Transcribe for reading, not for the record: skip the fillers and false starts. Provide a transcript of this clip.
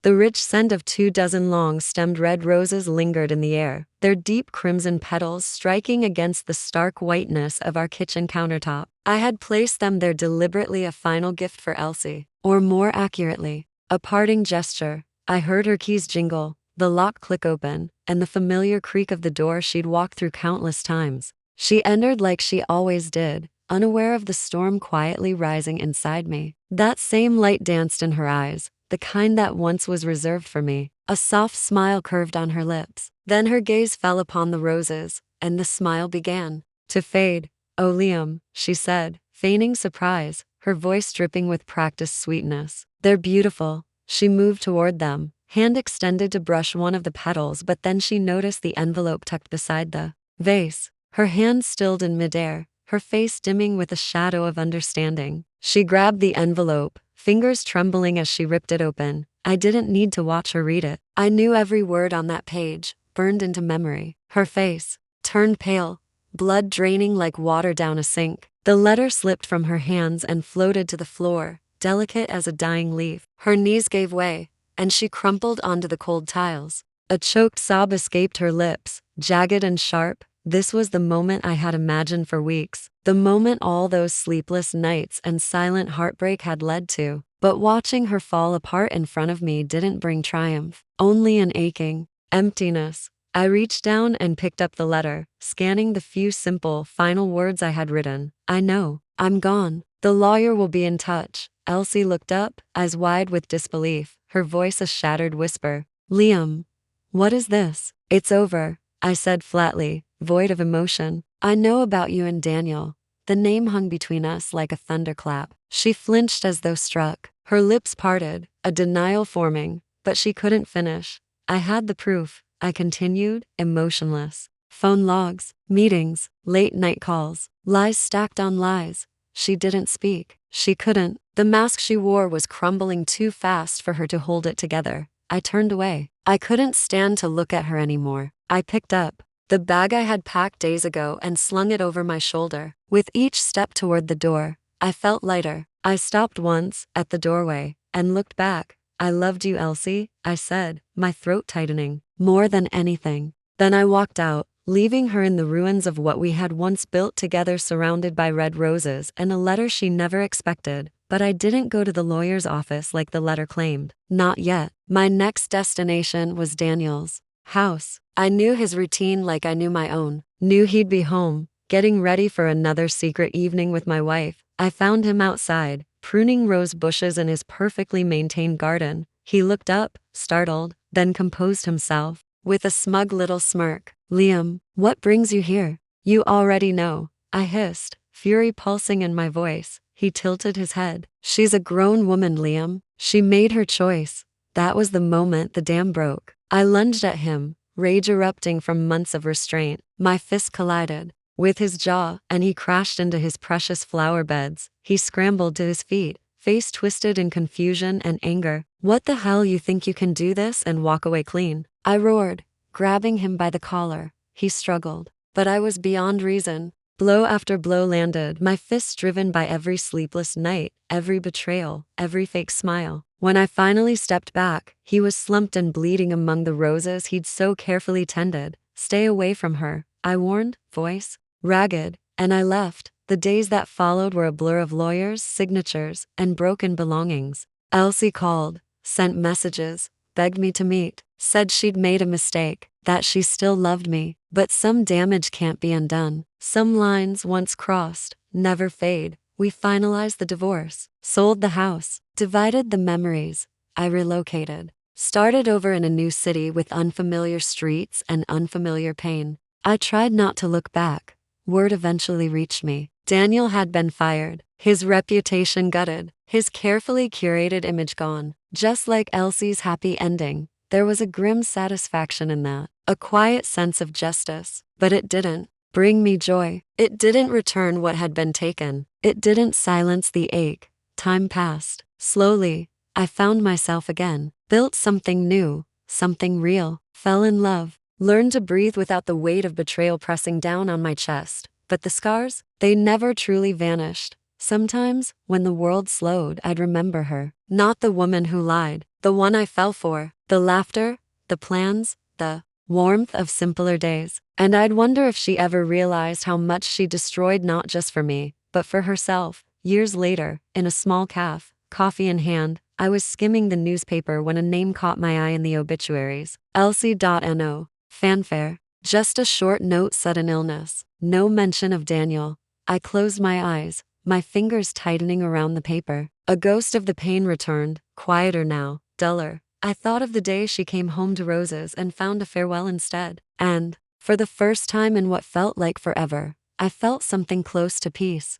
The rich scent of 24 long-stemmed red roses lingered in the air, their deep crimson petals striking against the stark whiteness of our kitchen countertop. I had placed them there deliberately, a final gift for Elsie, or more accurately, a parting gesture. I heard her keys jingle, the lock click open, and the familiar creak of the door she'd walked through countless times. She entered like she always did, unaware of the storm quietly rising inside me. That same light danced in her eyes, the kind that once was reserved for me. A soft smile curved on her lips. Then her gaze fell upon the roses, and the smile began to fade. "Oh, Liam," she said, feigning surprise, her voice dripping with practiced sweetness. "They're beautiful." She moved toward them, hand extended to brush one of the petals, but then she noticed the envelope tucked beside the vase. Her hand stilled in midair, her face dimming with a shadow of understanding. She grabbed the envelope, fingers trembling as she ripped it open. I didn't need to watch her read it. I knew every word on that page, burned into memory. Her face turned pale, blood draining like water down a sink. The letter slipped from her hands and floated to the floor, delicate as a dying leaf. Her knees gave way, and she crumpled onto the cold tiles. A choked sob escaped her lips, jagged and sharp. This was the moment I had imagined for weeks, the moment all those sleepless nights and silent heartbreak had led to. But watching her fall apart in front of me didn't bring triumph, only an aching emptiness. I reached down and picked up the letter, scanning the few simple, final words I had written. "I know. I'm gone. The lawyer will be in touch." Elsie looked up, eyes wide with disbelief, her voice a shattered whisper. "Liam, what is this?" "It's over," I said flatly, void of emotion. "I know about you and Daniel." The name hung between us like a thunderclap. She flinched as though struck. Her lips parted, a denial forming, but she couldn't finish. "I had the proof," I continued, emotionless. "Phone logs, meetings, late night calls, lies stacked on lies." She didn't speak. She couldn't. The mask she wore was crumbling too fast for her to hold it together. I turned away. I couldn't stand to look at her anymore. I picked up the bag I had packed days ago and slung it over my shoulder. With each step toward the door, I felt lighter. I stopped once, at the doorway, and looked back. "I loved you, Elsie," I said, my throat tightening. "More than anything." Then I walked out, leaving her in the ruins of what we had once built together, surrounded by red roses and a letter she never expected. But I didn't go to the lawyer's office like the letter claimed. Not yet. My next destination was Daniel's house. I knew his routine like I knew my own. Knew he'd be home, getting ready for another secret evening with my wife. I found him outside, pruning rose bushes in his perfectly maintained garden. He looked up, startled, then composed himself. With a smug little smirk. "Liam, what brings you here?" "You already know," I hissed, fury pulsing in my voice. He tilted his head. "She's a grown woman, Liam. She made her choice." That was the moment the dam broke. I lunged at him, rage erupting from months of restraint. My fists collided with his jaw, and he crashed into his precious flower beds. He scrambled to his feet, face twisted in confusion and anger. "What the hell, you think you can do this and walk away clean?" I roared, grabbing him by the collar. He struggled, but I was beyond reason. Blow after blow landed, my fists driven by every sleepless night, every betrayal, every fake smile. When I finally stepped back, he was slumped and bleeding among the roses he'd so carefully tended. "Stay away from her," I warned, voice ragged, and I left. The days that followed were a blur of lawyers, signatures, and broken belongings. Elsie called, sent messages, begged me to meet, said she'd made a mistake, that she still loved me. But some damage can't be undone. Some lines once crossed never fade. We finalized the divorce, sold the house, divided the memories. I relocated, started over in a new city with unfamiliar streets and unfamiliar pain. I tried not to look back. Word eventually reached me. Daniel had been fired, his reputation gutted, his carefully curated image gone. Just like Elsie's happy ending, there was a grim satisfaction in that, a quiet sense of justice. But it didn't bring me joy. It didn't return what had been taken. It didn't silence the ache. Time passed. Slowly, I found myself again, built something new, something real, fell in love, learned to breathe without the weight of betrayal pressing down on my chest. But the scars, they never truly vanished. Sometimes, when the world slowed, I'd remember her. Not the woman who lied, The one I fell for. The laughter, the plans, the warmth of simpler days. And I'd wonder if she ever realized how much she destroyed not just for me, but for herself. Years later, in a small cafe, coffee in hand, I was skimming the newspaper when a name caught my eye in the obituaries. Elsie.no. Fanfare. Just a short note: sudden illness. No mention of Daniel. I closed my eyes, my fingers tightening around the paper. A ghost of the pain returned, quieter now, duller. I thought of the day she came home to roses and found a farewell instead. And, for the first time in what felt like forever, I felt something close to peace.